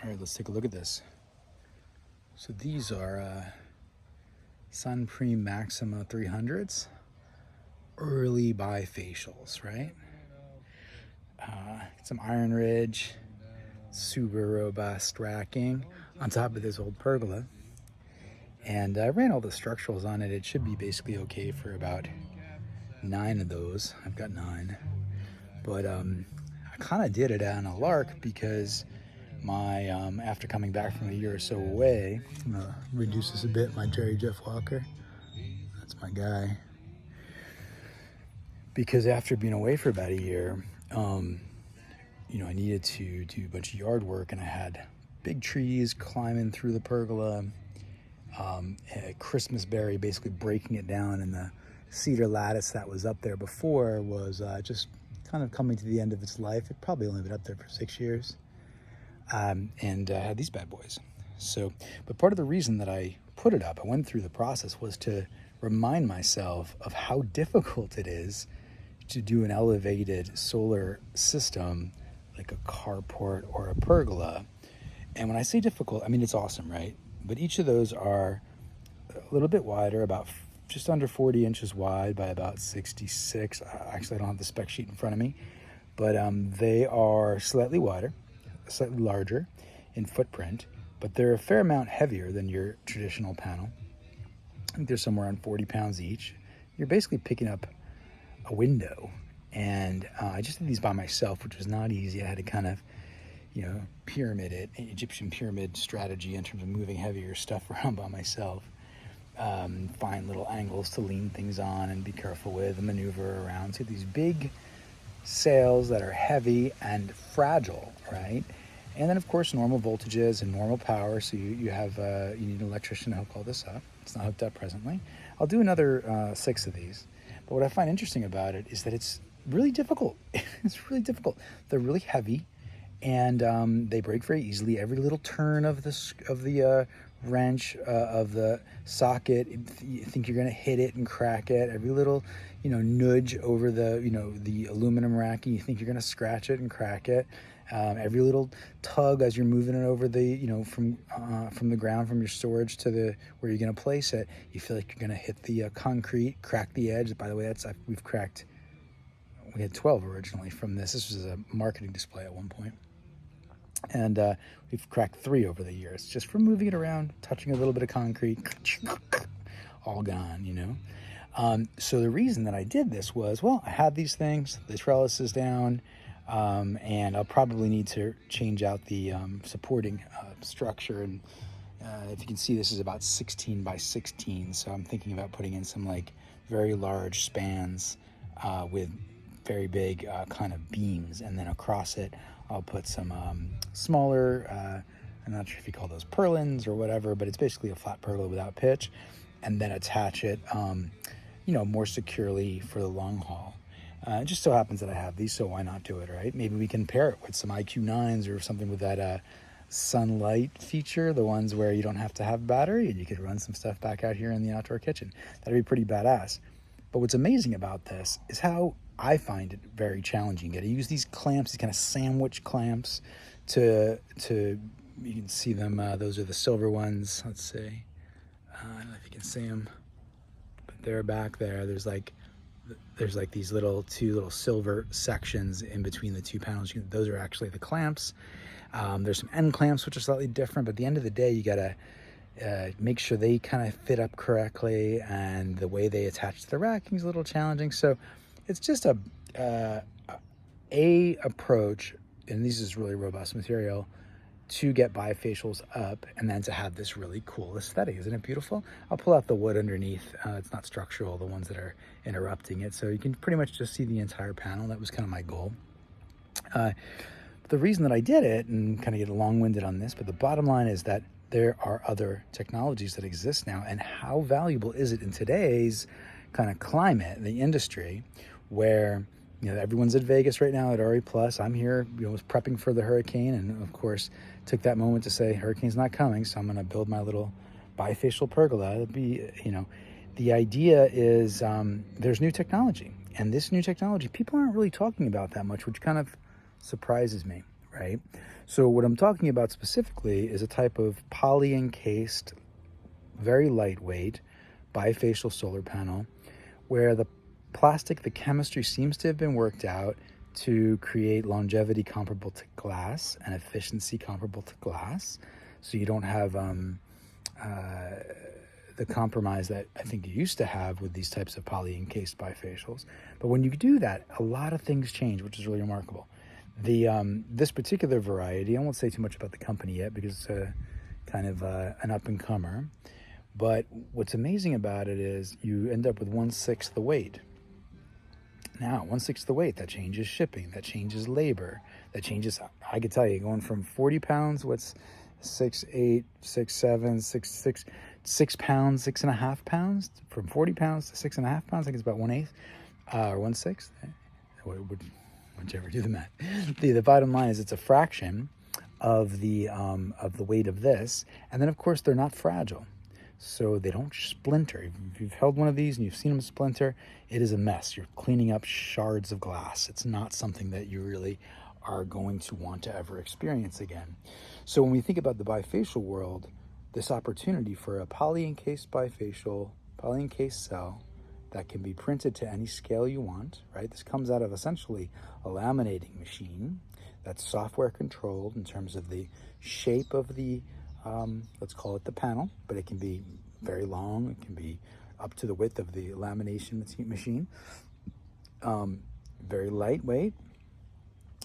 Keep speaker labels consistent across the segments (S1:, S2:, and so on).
S1: All right, let's take a look at this. So these are Sunpreme Maxima 300s, early bifacials, right? Some Iron Ridge, super robust racking on top of this old pergola. And I ran all the structurals on it. It should be basically okay for about 9 of those. I've got 9. But I kind of did it on a lark because my after coming back from a year or so away, I'm gonna reduce this a bit. My Jerry Jeff Walker, that's my guy. Because after being away for about a year, I needed to do a bunch of yard work, and I had big trees climbing through the pergola, a Christmas berry basically breaking it down, and the cedar lattice that was up there before was just kind of coming to the end of its life. It probably only been up there for 6 years. And had these bad boys. So, but part of the reason that I put it up, I went through the process, was to remind myself of how difficult it is to do an elevated solar system like a carport or a pergola. And when I say difficult, I mean it's awesome, right? But each of those are a little bit wider, about just under 40 inches wide by about 66. Actually, I don't have the spec sheet in front of me, but they are slightly wider, slightly larger in footprint, but they're a fair amount heavier than your traditional panel. I think they're somewhere around 40 pounds each. You're basically picking up a window. And I just did these by myself, which was not easy. I had to kind of, pyramid it, Egyptian pyramid strategy in terms of moving heavier stuff around by myself. Find little angles to lean things on and be careful with and maneuver around. So these big sails that are heavy and fragile, right? And then, of course, normal voltages and normal power. So you need an electrician to help all this up. It's not hooked up presently. I'll do another 6 of these. But what I find interesting about it is that it's really difficult. It's really difficult. They're really heavy, and they break very easily. Every little turn of the wrench of the socket, you think you're going to hit it and crack it. Every little nudge over the aluminum racking, you think you're going to scratch it and crack it. Every little tug as you're moving it over the from the ground, from your storage to where you're going to place it, you feel like you're going to hit the concrete, crack the edge. By the way, we had 12 originally from this. This was a marketing display at one point. And we've cracked 3 over the years, just from moving it around, touching a little bit of concrete, all gone, So the reason that I did this was, well, I had these things, the trellis is down, and I'll probably need to change out the supporting structure. And if you can see, this is about 16 by 16. So I'm thinking about putting in some very large spans with very big kind of beams, and then across it I'll put some smaller, I'm not sure if you call those purlins or whatever, but it's basically a flat pergola without pitch, and then attach it more securely for the long haul. It just so happens that I have these, so why not do it, right? Maybe we can pair it with some IQ9s or something with that sunlight feature, the ones where you don't have to have battery, and you could run some stuff back out here in the outdoor kitchen. That'd be pretty badass. But what's amazing about this is how I find it very challenging. You got to use these clamps, these kind of sandwich clamps to you can see them. Those are the silver ones. Let's see. I don't know if you can see them, but they're back there. There's these two little silver sections in between the 2 panels. Those are actually the clamps. There's some end clamps, which are slightly different, but at the end of the day, you got to make sure they kind of fit up correctly, and the way they attach to the racking is a little challenging. So it's just a approach, and this is really robust material, to get bifacials up, and then to have this really cool aesthetic. Isn't it beautiful? I'll pull out the wood underneath. It's not structural, the ones that are interrupting it, so you can pretty much just see the entire panel. That was kind of my goal. The reason that I did it, and kind of get long-winded on this, but the bottom line is that there are other technologies that exist now, and how valuable is it in today's kind of climate, the industry, where everyone's at Vegas right now at RE+. I'm here, was prepping for the hurricane, and of course took that moment to say hurricane's not coming, so I'm going to build my little bifacial pergola. It'd be, the idea is there's new technology, and this new technology people aren't really talking about that much, which kind of surprises me. right? So what I'm talking about specifically is a type of poly-encased, very lightweight, bifacial solar panel where the plastic, the chemistry seems to have been worked out to create longevity comparable to glass and efficiency comparable to glass. So you don't have the compromise that I think you used to have with these types of poly-encased bifacials. But when you do that, a lot of things change, which is really remarkable. This particular variety, I won't say too much about the company yet because it's kind of an up-and-comer. But what's amazing about it is you end up with 1/6 the weight. Now, 1/6 the weight, that changes shipping, that changes labor, that changes, I could tell you, going from 40 pounds, what's 6, 8, 6, 7, 6, 6, 6 pounds, 6.5 pounds, from 40 pounds to 6.5 pounds, I think it's about 1/8 or 1/6, whichever, do the math. The bottom line is it's a fraction of the weight of this, and then of course they're not fragile. So they don't splinter. If you've held one of these and you've seen them splinter, it is a mess. You're cleaning up shards of glass. It's not something that you really are going to want to ever experience again. So when we think about the bifacial world, this opportunity for a poly-encased bifacial, poly-encased cell that can be printed to any scale you want, right? This comes out of essentially a laminating machine that's software controlled in terms of the shape of the let's call it the panel, but it can be very long. It can be up to the width of the lamination machine. Very lightweight.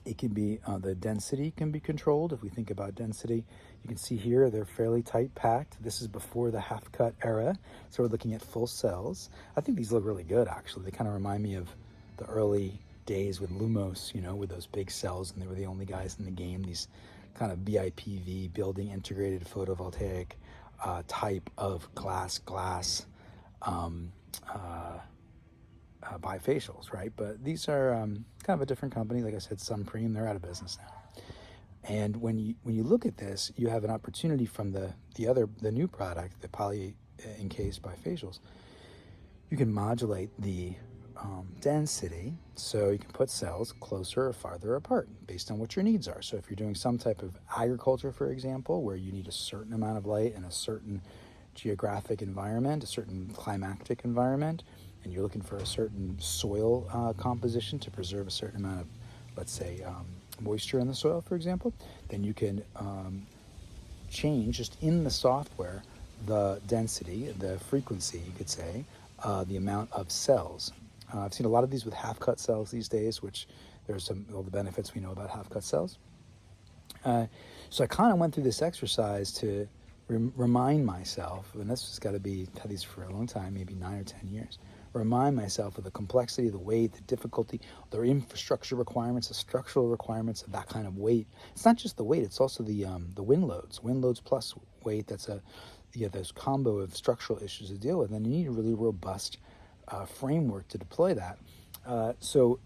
S1: It can be, the density can be controlled. If we think about density, you can see here they're fairly tight packed. This is before the half cut era. So we're looking at full cells. I think these look really good, actually. They kind of remind me of the early days with Lumos, with those big cells, and they were the only guys in the game. These kind of BIPV, building integrated photovoltaic type of glass bifacials, right? But these are kind of a different company. Like I said, Supreme, they're out of business now. And when you look at this, you have an opportunity from the new product, the poly encased bifacials. You can modulate the density, so you can put cells closer or farther apart based on what your needs are. So if you're doing some type of agriculture, for example, where you need a certain amount of light in a certain geographic environment, a certain climatic environment, and you're looking for a certain soil composition to preserve a certain amount of, let's say, moisture in the soil, for example, then you can change just in the software the density, the frequency, you could say, the amount of cells. I've seen a lot of these with half-cut cells these days, which there's all the benefits we know about half-cut cells. So I kind of went through this exercise to remind myself, and this has got to be, had these for a long time, maybe 9 or 10 years, remind myself of the complexity, the weight, the difficulty, the infrastructure requirements, the structural requirements of that kind of weight. It's not just the weight, it's also the wind loads plus weight. That's those combo of structural issues to deal with, and you need a really robust framework to deploy that. So,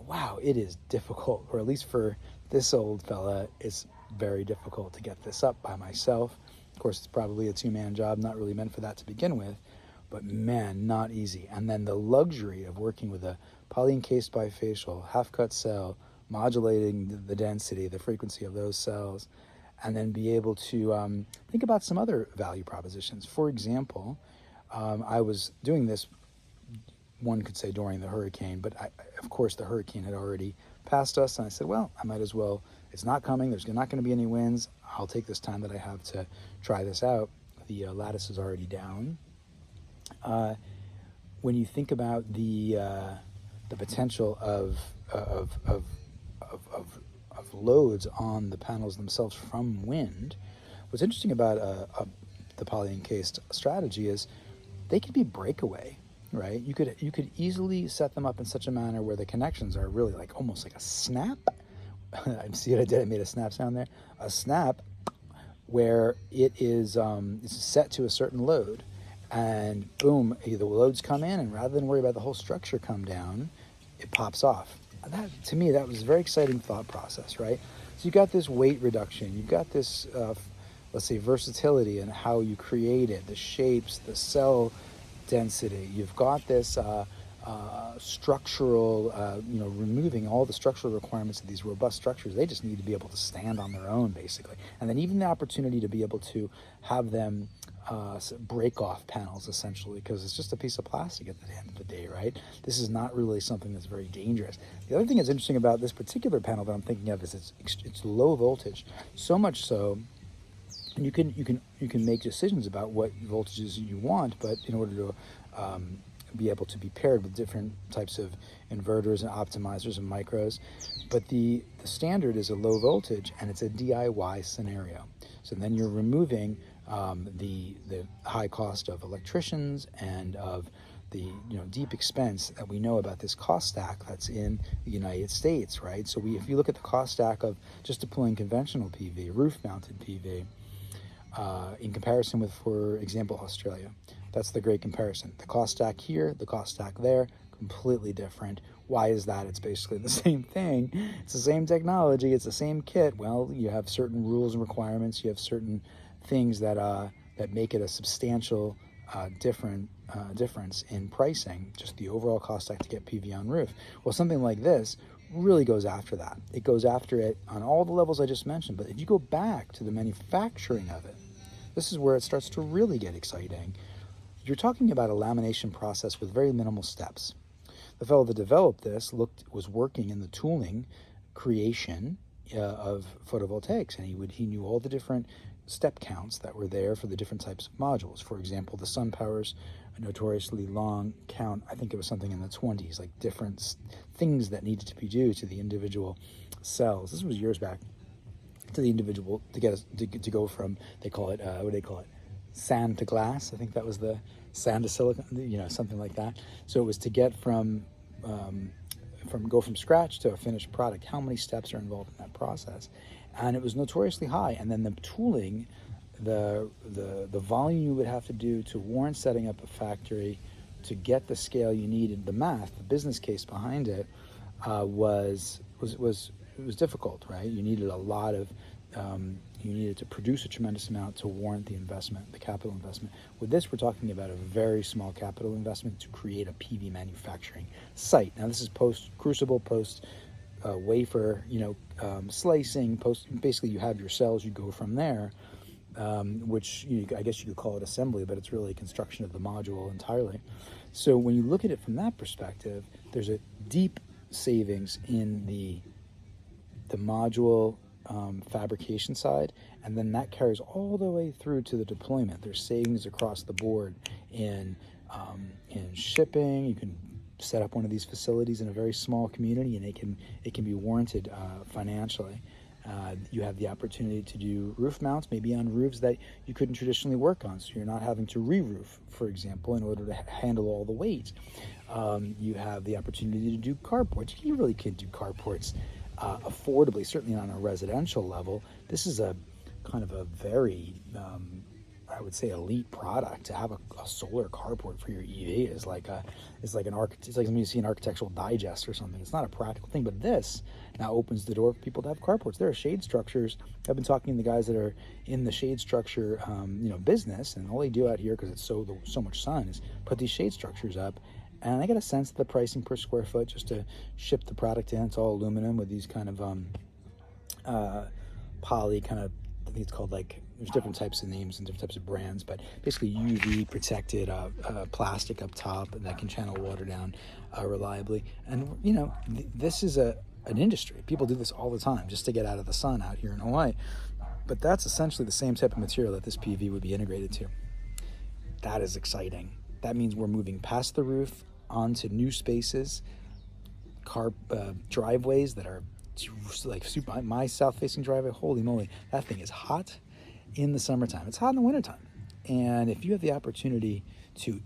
S1: wow, it is difficult, or at least for this old fella, it's very difficult to get this up by myself. Of course, it's probably a two-man job, not really meant for that to begin with, but man, not easy. And then the luxury of working with a poly-encased bifacial, half-cut cell, modulating the density, the frequency of those cells, and then be able to think about some other value propositions. For example, I was doing this, one could say during the hurricane, but of course the hurricane had already passed us, and I said, well, I might as well, it's not coming, there's not going to be any winds, I'll take this time that I have to try this out. The lattice is already down. When you think about the potential of loads on the panels themselves from wind, what's interesting about the poly-encased strategy is they can be breakaway, right? You could easily set them up in such a manner where the connections are really like almost like a snap. See what I did? I made a snap sound there. A snap where it is it's set to a certain load, and boom, the loads come in, and rather than worry about the whole structure come down, it pops off. That, to me, that was a very exciting thought process, right? So you got this weight reduction, you've got this, let's say, versatility in how you create it, the shapes, the cell density. You've got this structural, removing all the structural requirements of these robust structures. They just need to be able to stand on their own, basically. And then even the opportunity to be able to have them break off panels, essentially, because it's just a piece of plastic at the end of the day, right? This is not really something that's very dangerous. The other thing that's interesting about this particular panel that I'm thinking of is it's low voltage, so much so. And you can make decisions about what voltages you want, but in order to be able to be paired with different types of inverters and optimizers and micros. But the standard is a low voltage, and it's a DIY scenario. So then you're removing the high cost of electricians and of the deep expense that we know about this cost stack that's in the United States, right? So if you look at the cost stack of just deploying conventional PV, roof-mounted PV, in comparison with, for example, Australia. That's the great comparison. The cost stack here, the cost stack there, completely different. Why is that? It's basically the same thing. It's the same technology. It's the same kit. Well, you have certain rules and requirements. You have certain things that make it a substantial difference in pricing, just the overall cost stack to get PV on roof. Well, something like this really goes after that. It goes after it on all the levels I just mentioned. But if you go back to the manufacturing of it, this is where it starts to really get exciting. You're talking about a lamination process with very minimal steps. The fellow that developed this was working in the tooling creation of photovoltaics, and he knew all the different step counts that were there for the different types of modules. For example, the SunPower's a notoriously long count. I think it was something in the 20s, like different things that needed to be due to the individual cells. This was years back. To the individual to go from, they call it what do they call it, sand to glass. I think that was the sand to silicon, something like that. So it was to get from scratch to a finished product. How many steps are involved in that process? And it was notoriously high. And then the tooling, the volume you would have to do to warrant setting up a factory to get the scale you needed, the math, the business case behind it was difficult, right? You needed a lot of, you needed to produce a tremendous amount to warrant the investment, the capital investment. With this, we're talking about a very small capital investment to create a PV manufacturing site. Now, this is post-crucible, post-wafer, slicing, basically you have your cells, you go from there, which I guess you could call it assembly, but it's really construction of the module entirely. So when you look at it from that perspective, there's a deep savings in the module fabrication side, and then that carries all the way through to the deployment. There's savings across the board in shipping. You can set up one of these facilities in a very small community, and it can be warranted financially. You have the opportunity to do roof mounts, maybe on roofs that you couldn't traditionally work on, so you're not having to re-roof, for example, in order to handle all the weight. You have the opportunity to do carports. You really could do carports affordably, certainly on a residential level. This is a kind of a very, I would say, elite product. To have a solar carport for your EV is like something you see in Architectural Digest or something. It's not a practical thing, but this now opens the door for people to have carports. There are shade structures. I've been talking to the guys that are in the shade structure, business, and all they do out here, because it's so much sun, is put these shade structures up. And I get a sense of the pricing per square foot just to ship the product in. It's all aluminum with these kind of poly kind of, I think it's called, like, there's different types of names and different types of brands, but basically UV protected plastic up top that can channel water down reliably. And this is an industry. People do this all the time just to get out of the sun out here in Hawaii. But that's essentially the same type of material that this PV would be integrated to. That is exciting. That means we're moving past the roof onto new spaces, driveways that are like super. My south-facing driveway, holy moly, that thing is hot in the summertime. It's hot in the wintertime. And if you have the opportunity to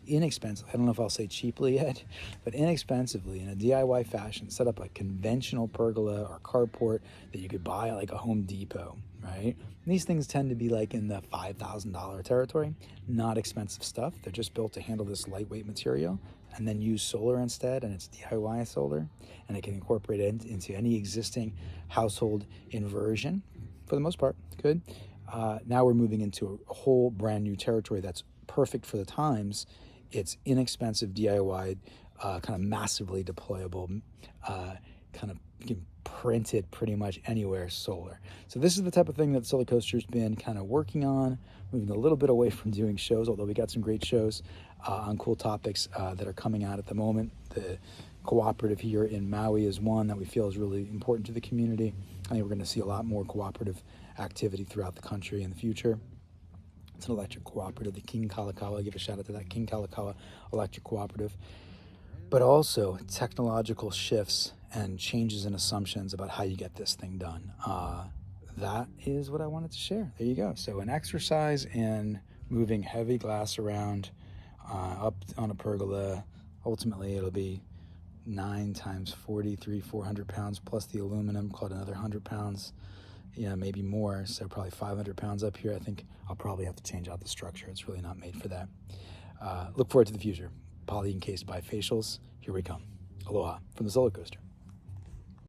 S1: inexpensive, I don't know if I'll say cheaply yet, but inexpensively in a DIY fashion, set up a conventional pergola or carport that you could buy at like a Home Depot, right? And these things tend to be like in the $5,000 territory. Not expensive stuff. They're just built to handle this lightweight material, and then use solar instead, and it's DIY solar, and it can incorporate it into any existing household inversion for the most part. Good. Now we're moving into a whole brand new territory that's perfect for the times. It's inexpensive DIY kind of massively deployable, kind of you can print it pretty much anywhere solar. So this is the type of thing that Solar Coaster's been kind of working on, moving a little bit away from doing shows, although we got some great shows on cool topics that are coming out at the moment. The cooperative here in Maui is one that we feel is really important to the community. I think we're going to see a lot more cooperative activity throughout the country in the future. It's an electric cooperative, the King Kalakaua. Give a shout out to that King Kalakaua Electric Cooperative. But also technological shifts and changes in assumptions about how you get this thing done. That is what I wanted to share. There you go. So an exercise in moving heavy glass around up on a pergola. Ultimately, it'll be 9 times 400 pounds plus the aluminum, called another 100 pounds. Yeah, maybe more, so probably 500 pounds up here. I think I'll probably have to change out the structure. It's really not made for that. Look forward to the future. Poly encased bifacials, here we come. Aloha from the Solar Coaster.